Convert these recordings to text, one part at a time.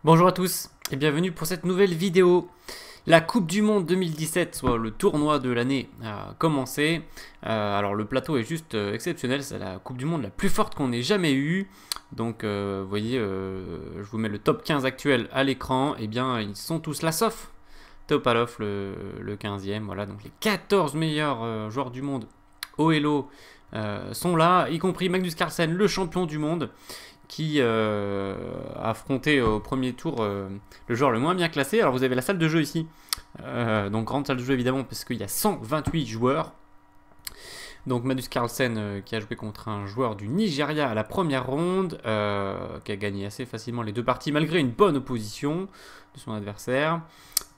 Bonjour à tous et bienvenue pour cette nouvelle vidéo. La Coupe du Monde 2017, soit le tournoi de l'année, a commencé. Alors le plateau est juste exceptionnel, c'est la Coupe du Monde la plus forte qu'on ait jamais eue. Donc vous voyez, je vous mets le top 15 actuel à l'écran. Et bien ils sont tous là sauf Topalov, le 15e. Voilà, donc les 14 meilleurs joueurs du monde au Hello sont là, y compris Magnus Carlsen, le champion du monde, qui a affronté au premier tour le joueur le moins bien classé. Alors vous avez la salle de jeu ici, donc grande salle de jeu évidemment parce qu'il y a 128 joueurs. Donc Magnus Carlsen qui a joué contre un joueur du Nigeria à la première ronde, qui a gagné assez facilement les deux parties malgré une bonne opposition de son adversaire.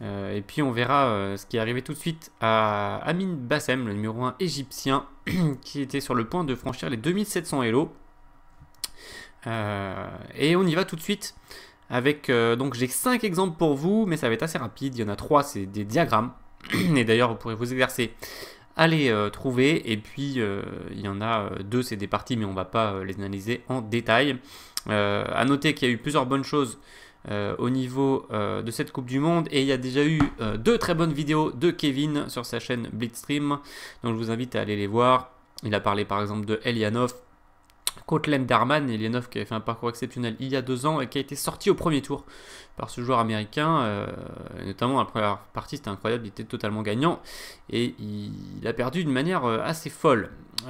Et puis on verra ce qui est arrivé tout de suite à Amin Bassem, le numéro 1 égyptien, qui était sur le point de franchir les 2700 Elo. Et on y va tout de suite avec, donc j'ai 5 exemples pour vous, mais ça va être assez rapide. Il y en a 3, c'est des diagrammes, et d'ailleurs vous pourrez vous exercer à les trouver. Et puis il y en a 2, c'est des parties, mais on ne va pas les analyser en détail. À noter qu'il y a eu plusieurs bonnes choses au niveau de cette Coupe du Monde, et il y a déjà eu 2 très bonnes vidéos de Kevin sur sa chaîne Blitzstream, donc je vous invite à aller les voir. Il a parlé par exemple de Elianov, Kotlen Darman, Elianov qui avait fait un parcours exceptionnel il y a 2 ans et qui a été sorti au premier tour par ce joueur américain, notamment la première partie c'était incroyable, il était totalement gagnant et il a perdu d'une manière assez folle. Il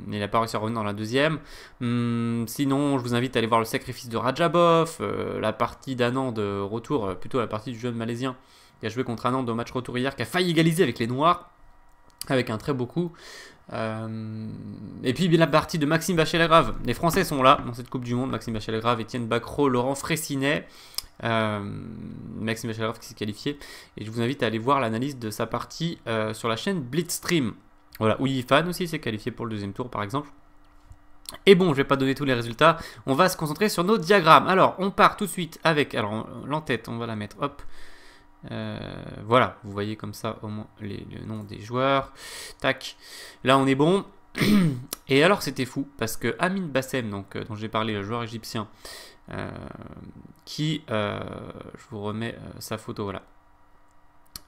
n'a pas réussi à revenir dans la deuxième. Sinon je vous invite à aller voir le sacrifice de Radjabov, la partie d'Anand de retour, plutôt la partie du jeune malaisien qui a joué contre Anand au match retour hier, qui a failli égaliser avec les Noirs avec un très beau coup. Et puis bien la partie de Maxime Bachel-Grave. Les Français sont là dans cette Coupe du Monde, Maxime Bachel-Grave, Étienne Bacrot, Laurent Fraissinet. Maxime Bachel-Grave qui s'est qualifié, et je vous invite à aller voir l'analyse de sa partie sur la chaîne Blitzstream. Voilà, Ouyi Fan aussi s'est qualifié pour le deuxième tour par exemple. Et bon, je vais pas donner tous les résultats, on va se concentrer sur nos diagrammes. Alors on part tout de suite avec, alors l'entête on va la mettre, hop. Voilà, vous voyez comme ça au moins le nom des joueurs. Tac, là on est bon. Et alors c'était fou parce que Amin Bassem, donc, dont j'ai parlé, le joueur égyptien, qui, je vous remets sa photo, voilà,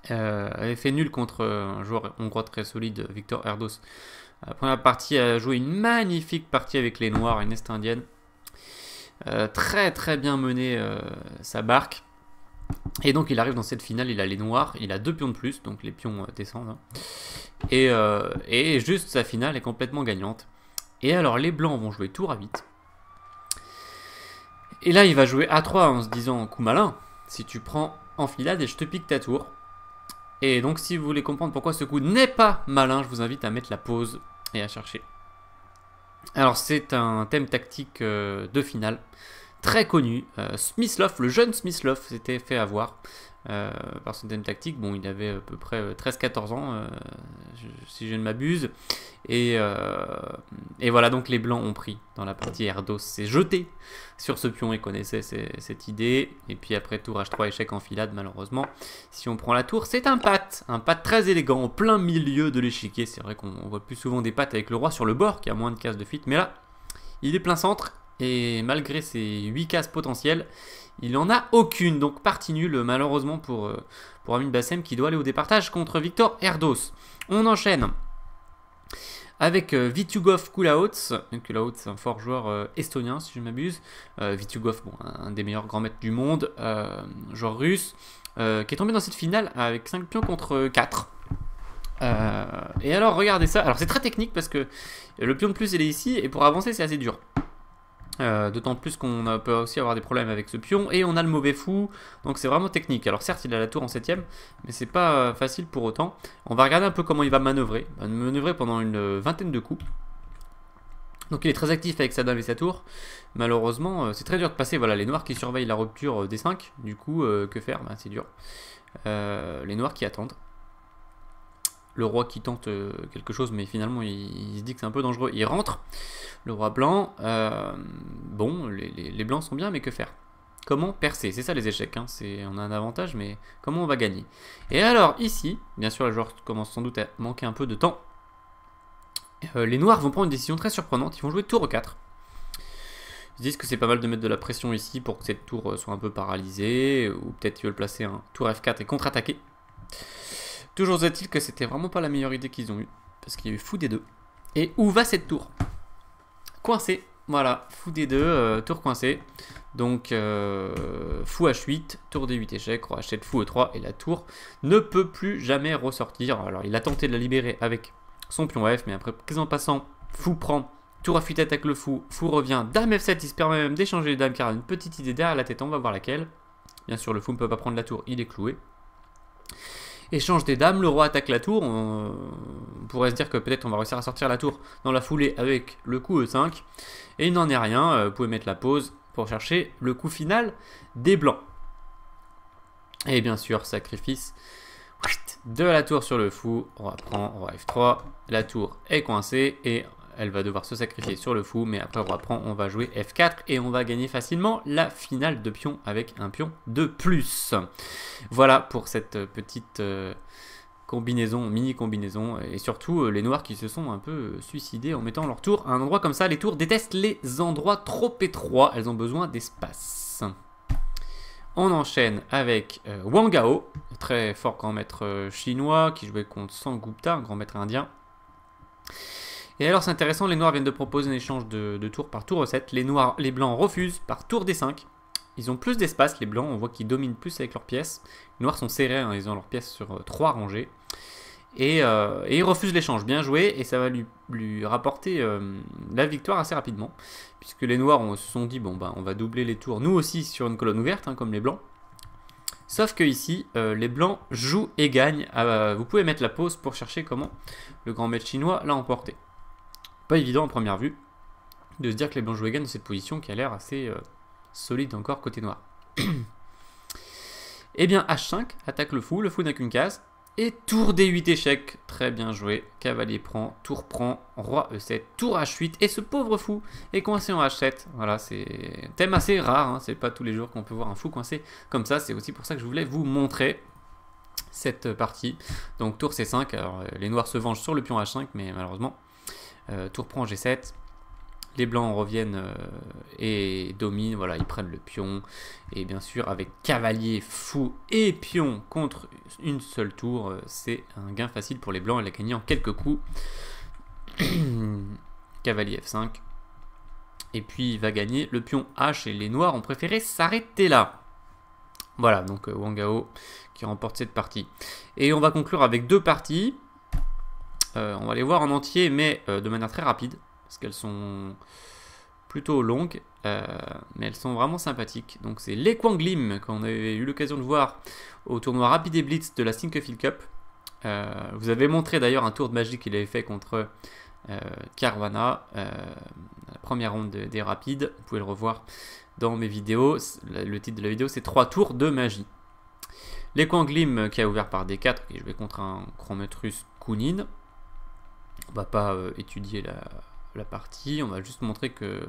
avait fait nul contre un joueur hongrois très solide, Victor Erdos. La première partie a joué une magnifique partie avec les Noirs, une Est-Indienne. Très très bien mené sa barque. Et donc il arrive dans cette finale, il a les Noirs, il a 2 pions de plus, donc les pions descendent. Hein. Et juste sa finale est complètement gagnante. Et alors les Blancs vont jouer tour à 8. Et là il va jouer A3 en se disant coup malin, si tu prends enfilade et je te pique ta tour. Et donc si vous voulez comprendre pourquoi ce coup n'est pas malin, je vous invite à mettre la pause et à chercher. Alors c'est un thème tactique de finale très connu. Smyslov, le jeune Smyslov, s'était fait avoir par son thème tactique. Bon, il avait à peu près 13-14 ans, si je ne m'abuse. Et voilà, donc les Blancs ont pris dans la partie. Erdos s'est jeté sur ce pion et connaissait cette idée. Et puis après tour H3, échec enfilade, malheureusement. Si on prend la tour, c'est un patt très élégant, au plein milieu de l'échiquier. C'est vrai qu'on voit plus souvent des patts avec le roi sur le bord, qui a moins de cases de fuite. Mais là, il est plein centre. Et malgré ses 8 cases potentielles, il n'en a aucune. Donc partie nulle malheureusement pour Amin Bassem, qui doit aller au départage contre Victor Erdos. On enchaîne avec Vitugov Kulaots. Kulaots, c'est un fort joueur estonien si je ne m'abuse. Vitugov, bon, un des meilleurs grands maîtres du monde, joueur russe, qui est tombé dans cette finale avec 5 pions contre 4. Et alors regardez ça, alors c'est très technique parce que le pion de plus il est ici, et pour avancer c'est assez dur. D'autant plus qu'on peut aussi avoir des problèmes avec ce pion, et on a le mauvais fou, donc c'est vraiment technique. Alors certes il a la tour en 7ème, mais c'est pas facile pour autant. On va regarder un peu comment il va manœuvrer. Il va manœuvrer pendant une vingtaine de coups. Donc il est très actif avec sa dame et sa tour. Malheureusement c'est très dur de passer. Voilà, les Noirs qui surveillent la rupture des 5, du coup que faire, ben, c'est dur. Les Noirs qui attendent. Le roi qui tente quelque chose, mais finalement il se dit que c'est un peu dangereux. Il rentre, le roi blanc. Bon, les blancs sont bien, mais que faire? Comment percer? C'est ça les échecs, hein. On a un avantage, mais comment on va gagner? Et alors ici, bien sûr, les joueurs commencent sans doute à manquer un peu de temps. Les noirs vont prendre une décision très surprenante, ils vont jouer tour 4. Ils disent que c'est pas mal de mettre de la pression ici pour que cette tour soit un peu paralysée, ou peut-être ils veulent placer un tour F4 et contre-attaquer. Toujours est-il que c'était vraiment pas la meilleure idée qu'ils ont eue, parce qu'il y a eu fou D2. Et où va cette tour? Coincé, voilà, fou D2, tour coincé. Donc fou H8, tour D8 échec, roi H7, fou E3, et la tour ne peut plus jamais ressortir. Alors il a tenté de la libérer avec son pion F, mais après, quasiment passant, fou prend. Tour F8 attaque le fou, fou revient, dame F7, il se permet même d'échanger les dames car il a une petite idée derrière la tête, on va voir laquelle. Bien sûr, le fou ne peut pas prendre la tour, il est cloué. Échange des dames, le roi attaque la tour, on pourrait se dire que peut-être on va réussir à sortir la tour dans la foulée avec le coup E5. Et il n'en est rien, vous pouvez mettre la pause pour chercher le coup final des blancs. Et bien sûr, sacrifice de la tour sur le fou, roi prend, roi F3, la tour est coincée et elle va devoir se sacrifier sur le fou, mais après roi prend, on va jouer F4 et on va gagner facilement la finale de pion avec un pion de plus. Voilà pour cette petite combinaison, mini combinaison, et surtout les noirs qui se sont un peu suicidés en mettant leur tour à un endroit comme ça. Les tours détestent les endroits trop étroits, elles ont besoin d'espace. On enchaîne avec Wang Gao, très fort grand maître chinois qui jouait contre Sangupta, un grand maître indien. Et alors c'est intéressant, les noirs viennent de proposer un échange de tours par tour 7. Les blancs refusent par tour D5. Ils ont plus d'espace, les blancs, on voit qu'ils dominent plus avec leurs pièces. Les noirs sont serrés, hein, ils ont leurs pièces sur 3 rangées. Et ils refusent l'échange, bien joué, et ça va lui rapporter la victoire assez rapidement. Puisque les noirs se sont dit, bon bah on va doubler les tours, nous aussi sur une colonne ouverte, hein, comme les blancs. Sauf que ici, les blancs jouent et gagnent. Vous pouvez mettre la pause pour chercher comment le grand maître chinois l'a emporté. Pas évident en première vue de se dire que les blancs jouent et gagnent dans cette position qui a l'air assez solide encore côté noir. Et bien H5 attaque le fou n'a qu'une case. Et tour D8 échec, très bien joué. Cavalier prend, roi E7, tour H8. Et ce pauvre fou est coincé en H7. Voilà, c'est un thème assez rare, hein. C'est pas tous les jours qu'on peut voir un fou coincé comme ça. C'est aussi pour ça que je voulais vous montrer cette partie. Donc tour C5, alors les noirs se vengent sur le pion H5, mais malheureusement, tour prend G7. Les blancs reviennent et dominent, voilà, ils prennent le pion. Et bien sûr, avec cavalier, fou et pion contre une seule tour, c'est un gain facile pour les blancs. Elle a gagné en quelques coups. Cavalier F5. Et puis, il va gagner le pion H et les noirs ont préféré s'arrêter là. Voilà, donc Wang Gao qui remporte cette partie. Et on va conclure avec deux parties. On va les voir en entier, mais de manière très rapide. Parce qu'elles sont plutôt longues, mais elles sont vraiment sympathiques. Donc c'est les Quang Lim qu'on avait eu l'occasion de voir au tournoi Rapid et Blitz de la Sinquefield Cup. Vous avez montré d'ailleurs un tour de magie qu'il avait fait contre Caruana, la première ronde des Rapides. Vous pouvez le revoir dans mes vidéos. Le titre de la vidéo c'est 3 tours de magie. Les Quang Lim qui a ouvert par D4, qui jouait contre un grand maître russe Kounin. On va pas étudier la partie, on va juste montrer que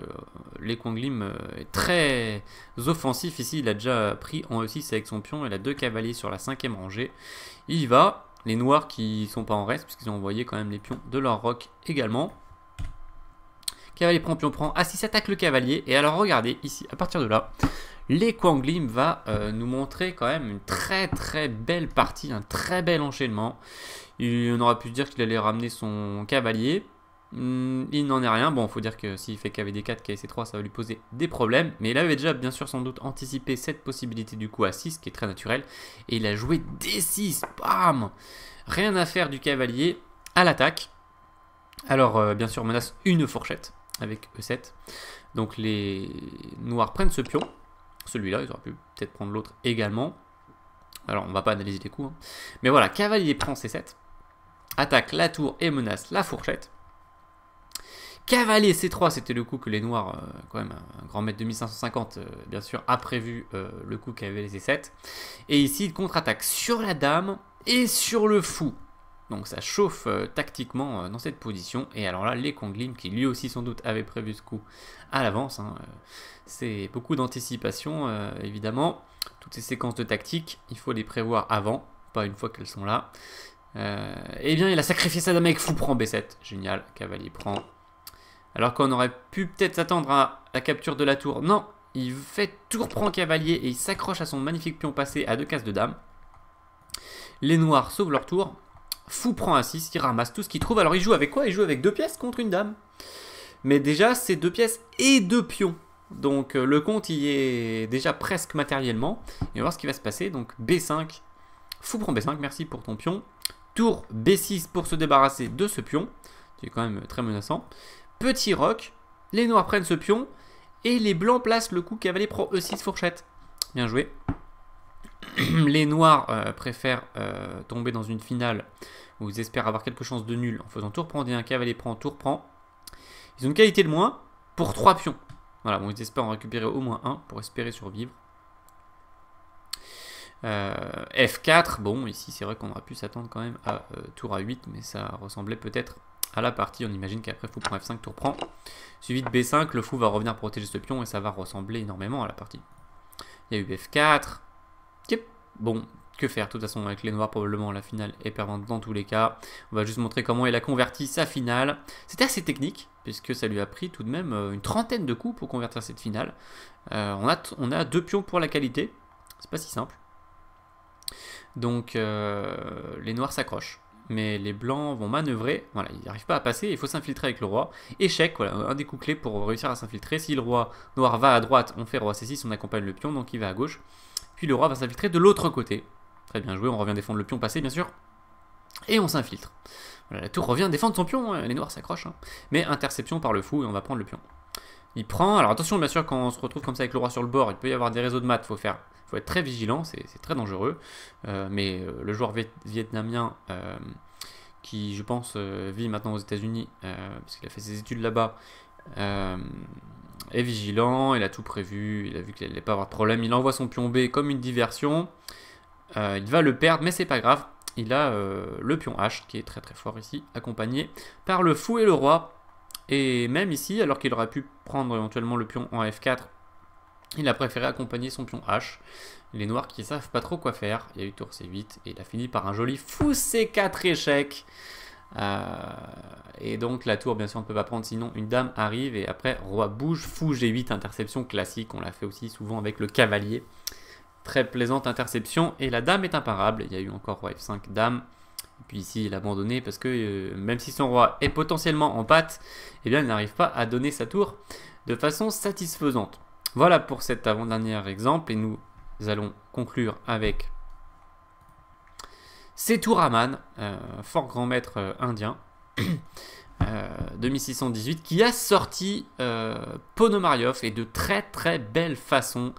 les Quang Lim est très offensif ici. Il a déjà pris en E6 avec son pion, il a 2 cavaliers sur la 5e rangée. Il y va, les noirs qui sont pas en reste puisqu'ils ont envoyé quand même les pions de leur roc également. Cavalier prend, pion prend, A6 attaque le cavalier. Et alors regardez ici, à partir de là, les Quang Lim va nous montrer quand même une très belle partie, un très bel enchaînement. On aurait pu se dire qu'il allait ramener son cavalier. Il n'en est rien. Bon, il faut dire que s'il fait cavalier D4, KC3, ça va lui poser des problèmes. Mais il avait déjà, bien sûr, sans doute anticipé cette possibilité du coup A6, qui est très naturel. Et il a joué D6. Bam! Rien à faire du cavalier à l'attaque. Alors, bien sûr, menace une fourchette avec E7. Donc, les noirs prennent ce pion. Celui-là, ils auraient pu peut-être prendre l'autre également. Alors, on va pas analyser les coups. Hein. Mais voilà, cavalier prend C7. Attaque la tour et menace la fourchette. Cavalier C3, c'était le coup que les noirs, quand même un grand maître de 1550, bien sûr, a prévu le coup cavalier C7. Et ici, il contre-attaque sur la dame et sur le fou. Donc ça chauffe tactiquement dans cette position. Et alors là, les Quang Lim, qui lui aussi sans doute avait prévu ce coup à l'avance. Hein, c'est beaucoup d'anticipation, évidemment. Toutes ces séquences de tactique, il faut les prévoir avant, pas une fois qu'elles sont là. Eh bien, il a sacrifié sa dame avec fou prend B7. Génial, cavalier prend. Alors qu'on aurait pu peut-être s'attendre à la capture de la tour. Non, il fait tour prend cavalier et il s'accroche à son magnifique pion passé à 2 cases de dame. Les noirs sauvent leur tour. Fou prend à 6, il ramasse tout ce qu'il trouve. Alors il joue avec quoi? Il joue avec 2 pièces contre une dame. Mais déjà, c'est 2 pièces et 2 pions. Donc le compte y est déjà presque matériellement. Et on va voir ce qui va se passer. Donc B5, fou prend B5, merci pour ton pion. Tour B6 pour se débarrasser de ce pion, qui est quand même très menaçant. Petit roc, les noirs prennent ce pion. Et les blancs placent le coup cavalier prend E6 fourchette. Bien joué. Les noirs préfèrent tomber dans une finale où ils espèrent avoir quelque chose de nul en faisant tour prend D1, cavalier prend, tour prend. Ils ont une qualité de moins pour 3 pions. Voilà, bon, ils espèrent en récupérer au moins 1 pour espérer survivre. F4, bon, ici c'est vrai qu'on aurait pu s'attendre quand même à tour A8, mais ça ressemblait peut-être à la partie. On imagine qu'après fou prend F5, tour prend. Suivi de B5, le fou va revenir protéger ce pion et ça va ressembler énormément à la partie. Il y a eu F4. Yep. Bon, que faire? De toute façon, avec les noirs, probablement la finale est perdante dans tous les cas. On va juste montrer comment il a converti sa finale. C'était assez technique, puisque ça lui a pris tout de même une trentaine de coups pour convertir cette finale. On a 2 pions pour la qualité. C'est pas si simple. Donc, les noirs s'accrochent. Mais les blancs vont manœuvrer. Voilà, ils n'arrivent pas à passer. Il faut s'infiltrer avec le roi. Échec, voilà, un des coups clés pour réussir à s'infiltrer. Si le roi noir va à droite, on fait roi C6, on accompagne le pion, donc il va à gauche. Puis le roi va s'infiltrer de l'autre côté. Très bien joué, on revient défendre le pion passé, bien sûr. Et on s'infiltre. Voilà, la tour revient défendre son pion. Les noirs s'accrochent. Hein. Mais interception par le fou et on va prendre le pion. Il prend. Alors attention, bien sûr, quand on se retrouve comme ça avec le roi sur le bord, il peut y avoir des réseaux de maths. Il faut être très vigilant, c'est très dangereux. Mais le joueur vietnamien, qui je pense vit maintenant aux États-Unis, parce qu'il a fait ses études là-bas, est vigilant, il a tout prévu, il a vu qu'il n'allait pas avoir de problème. Il envoie son pion B comme une diversion. Il va le perdre, mais c'est pas grave. Il a le pion H qui est très très fort ici, accompagné par le fou et le roi. Et même ici, alors qu'il aurait pu prendre éventuellement le pion en F4, il a préféré accompagner son pion H. Les noirs qui savent pas trop quoi faire. Il y a eu tour C8 et il a fini par un joli fou C4 échec. Et donc la tour, bien sûr, on ne peut pas prendre, sinon une dame arrive et après roi bouge, fou G8, interception classique. On l'a fait aussi souvent avec le cavalier. Très plaisante interception et la dame est imparable. Il y a eu encore roi F5, dame. Et puis ici, il a abandonné parce que même si son roi est potentiellement en patte, eh bien, il n'arrive pas à donner sa tour de façon satisfaisante. Voilà pour cet avant-dernier exemple et nous allons conclure avec Sethuraman, fort grand maître indien, de 1618, qui a sorti Ponomaryov et de très très belle façon.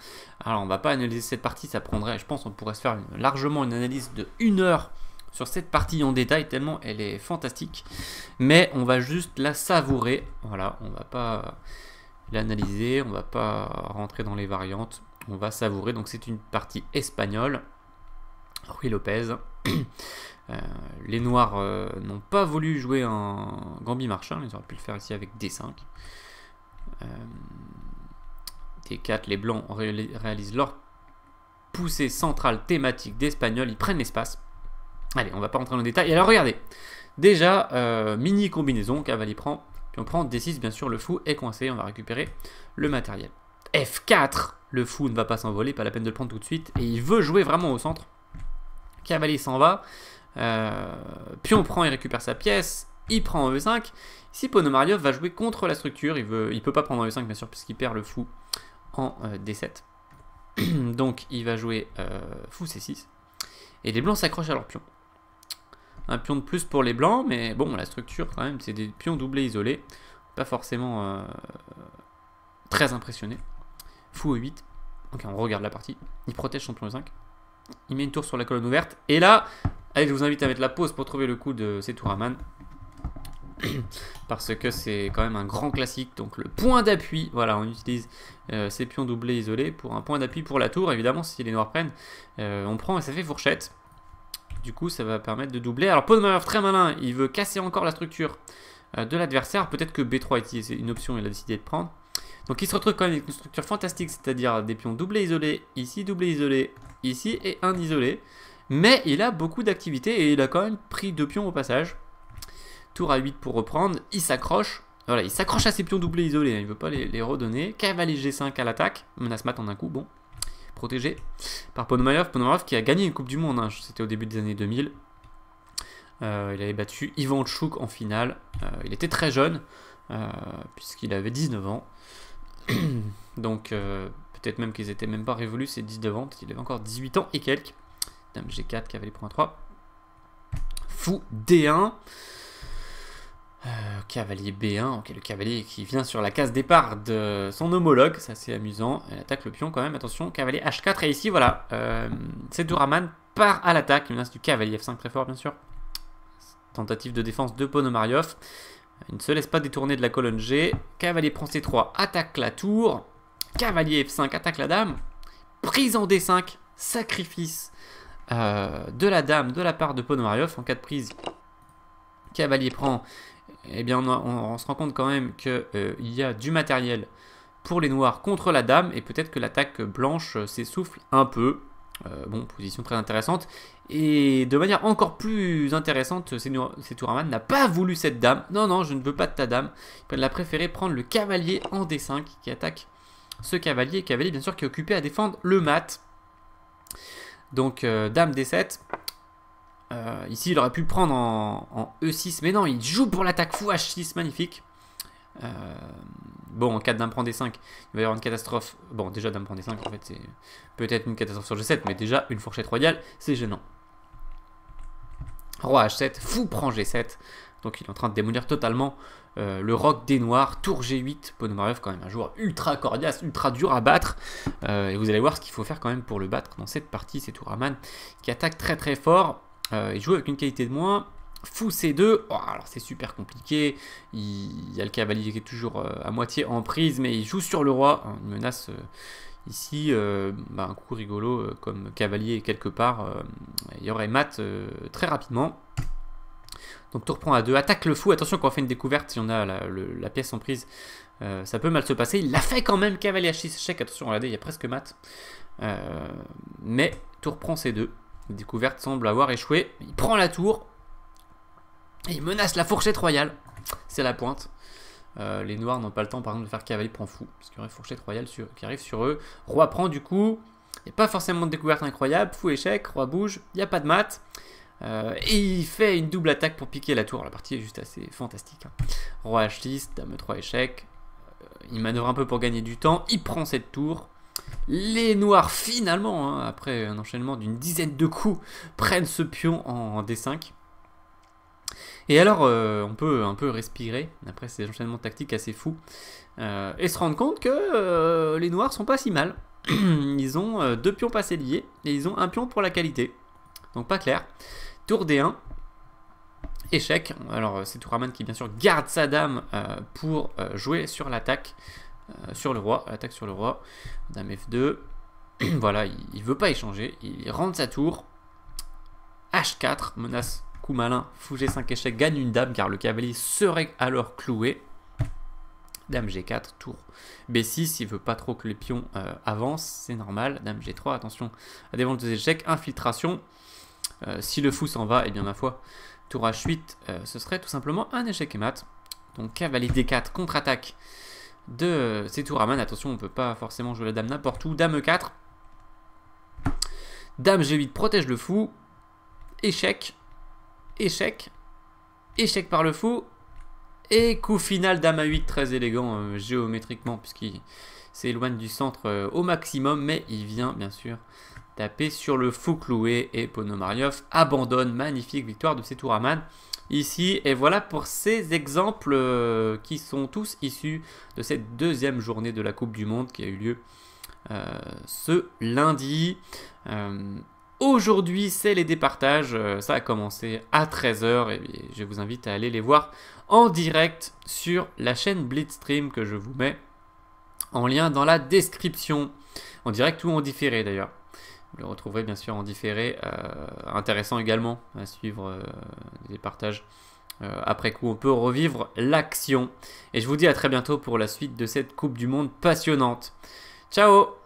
Alors on va pas analyser cette partie, ça prendrait, je pense on pourrait se faire largement une analyse de 1 heure sur cette partie en détail, tellement elle est fantastique. Mais on va juste la savourer, voilà, on va pas l'analyser, on va pas rentrer dans les variantes, on va savourer. Donc c'est une partie espagnole. Ruy Lopez. Les noirs n'ont pas voulu jouer un Gambit Marshall, ils auraient pu le faire ici avec D5. D4, les blancs réalisent leur poussée centrale thématique d'espagnol, ils prennent l'espace. Allez, on va pas rentrer dans le détail. Et alors regardez, déjà, mini combinaison, cavalier prend, puis on prend D6, bien sûr, le fou est coincé, on va récupérer le matériel. F4, le fou ne va pas s'envoler, pas la peine de le prendre tout de suite, et il veut jouer vraiment au centre. Cavalier s'en va, pion prend et récupère sa pièce, il prend en E5. Ici, Ponomaryov va jouer contre la structure, il peut pas prendre en E5 bien sûr, puisqu'il perd le fou en D7. Donc il va jouer fou C6, et les blancs s'accrochent à leur pion. Un pion de plus pour les blancs, mais bon, la structure quand même, c'est des pions doublés isolés, pas forcément très impressionné. Fou E8, ok, on regarde la partie, il protège son pion E5. Il met une tour sur la colonne ouverte. Et là, allez, je vous invite à mettre la pause pour trouver le coup de Sethuraman. Parce que c'est quand même un grand classique. Donc le point d'appui, voilà, on utilise ces pions doublés isolés pour un point d'appui pour la tour. Évidemment, si les noirs prennent, on prend et ça fait fourchette. Du coup, ça va permettre de doubler. Alors Ponomaryov, très malin, il veut casser encore la structure de l'adversaire. Peut-être que B3 est une option, il a décidé de prendre. Donc il se retrouve quand même avec une structure fantastique, c'est-à-dire des pions doublés isolés, ici doublé isolé, ici et un isolé. Mais il a beaucoup d'activité et il a quand même pris 2 pions au passage. Tour à 8 pour reprendre, il s'accroche. Voilà, il s'accroche à ses pions doublés isolés, hein, il ne veut pas les redonner. Cavalier G5 à l'attaque, menace mat en un coup, bon. Protégé par Ponomarev. Ponomarev qui a gagné une Coupe du Monde, hein, c'était au début des années 2000. Il avait battu Ivan Tchouk en finale. Il était très jeune, puisqu'il avait 19 ans. Donc peut-être même qu'ils étaient même pas révolus ces 19 ans, il avait encore 18 ans et quelques. Dame G4, cavalier prend 3. Fou D1. Cavalier B1, ok, le cavalier qui vient sur la case départ de son homologue, ça c'est amusant. Elle attaque le pion quand même, attention, cavalier H4, et ici voilà, Setouraman part à l'attaque, il menace du cavalier F5 très fort bien sûr. Tentative de défense de Ponomarev, il ne se laisse pas détourner de la colonne G, cavalier prend C3, attaque la tour, cavalier F5, attaque la dame, prise en D5, sacrifice de la dame de la part de Ponomarev en cas de prise. Cavalier prend, eh bien on se rend compte quand même qu'il y a du matériel pour les noirs contre la dame et peut-être que l'attaque blanche s'essouffle un peu. Bon, position très intéressante. Et de manière encore plus intéressante, Setouraman n'a pas voulu cette dame. Non, non, je ne veux pas de ta dame. Il a préféré prendre le cavalier en D5 qui attaque ce cavalier. Cavalier bien sûr qui est occupé à défendre le mat. Donc dame D7. Ici, il aurait pu prendre en E6, mais non, il joue pour l'attaque fou H6, magnifique. Bon, en cas de dame prend D5, il va y avoir une catastrophe. Bon, déjà, dame prend D5, en fait, c'est peut-être une catastrophe sur G7, mais déjà, une fourchette royale, c'est gênant. Roi H7, fou prend G7. Donc, il est en train de démolir totalement le roc des noirs. Tour G8, Ponomarev, quand même, un joueur ultra coriace, ultra dur à battre. Et vous allez voir ce qu'il faut faire quand même pour le battre dans cette partie. C'est Setouraman qui attaque très très fort. Il joue avec une qualité de moins. Fou C2, oh, alors c'est super compliqué. Il y a le cavalier qui est toujours à moitié en prise, mais il joue sur le roi. Une menace ici, un coup rigolo comme cavalier quelque part. Il y aurait mat très rapidement. Donc tour prend à 2, attaque le fou. Attention quand on fait une découverte, si on a la pièce en prise, ça peut mal se passer. Il l'a fait quand même, cavalier H6 échec. Attention, regardez, il y a presque mat. Mais tour prend C2. La découverte semble avoir échoué. Il prend la tour. Et il menace la fourchette royale. C'est la pointe. Les noirs n'ont pas le temps par exemple de faire cavalier prend fou. Parce qu'il y aurait fourchette royale qui arrive sur eux. Roi prend du coup. Il n'y a pas forcément de découverte incroyable. Fou échec. Roi bouge. Il n'y a pas de mat. Et il fait une double attaque pour piquer la tour. La partie est juste assez fantastique. Hein. Roi H6. Dame 3 échec. Il manœuvre un peu pour gagner du temps. Il prend cette tour. Les noirs finalement, hein, après un enchaînement d'une dizaine de coups, prennent ce pion en D5. Et alors on peut un peu respirer après ces enchaînements tactiques assez fous et se rendre compte que les noirs sont pas si mal. Ils ont 2 pions passés liés et ils ont un pion pour la qualité. Donc pas clair. Tour D1. Échec. Alors c'est Setouraman qui bien sûr garde sa dame pour jouer sur l'attaque. Sur le roi, attaque sur le roi, dame F2, voilà, il veut pas échanger, il rentre sa tour, H4, menace, coup malin, fou G5 échec, gagne une dame car le cavalier serait alors cloué, dame G4, tour B6, il veut pas trop que les pions avancent, c'est normal, dame G3, attention à des ventes échecs, infiltration, si le fou s'en va, et eh bien ma foi, tour H8, ce serait tout simplement un échec et mat, donc cavalier D4, contre-attaque, de Setouraman, attention on ne peut pas forcément jouer la dame n'importe où, dame E4, dame G8 protège le fou, échec, échec, échec par le fou, et coup final dame A8 très élégant géométriquement puisqu'il s'éloigne du centre au maximum, mais il vient bien sûr taper sur le fou cloué et Ponomarev abandonne, magnifique victoire de Setouraman. Ici, et voilà pour ces exemples qui sont tous issus de cette deuxième journée de la Coupe du Monde qui a eu lieu ce lundi. Aujourd'hui, c'est les départages. Ça a commencé à 13 h et je vous invite à aller les voir en direct sur la chaîne Blitzstream que je vous mets en lien dans la description. En direct ou en différé d'ailleurs. Vous le retrouverez bien sûr en différé. Intéressant également à suivre des partages. Après coup, on peut revivre l'action. Et je vous dis à très bientôt pour la suite de cette Coupe du Monde passionnante. Ciao!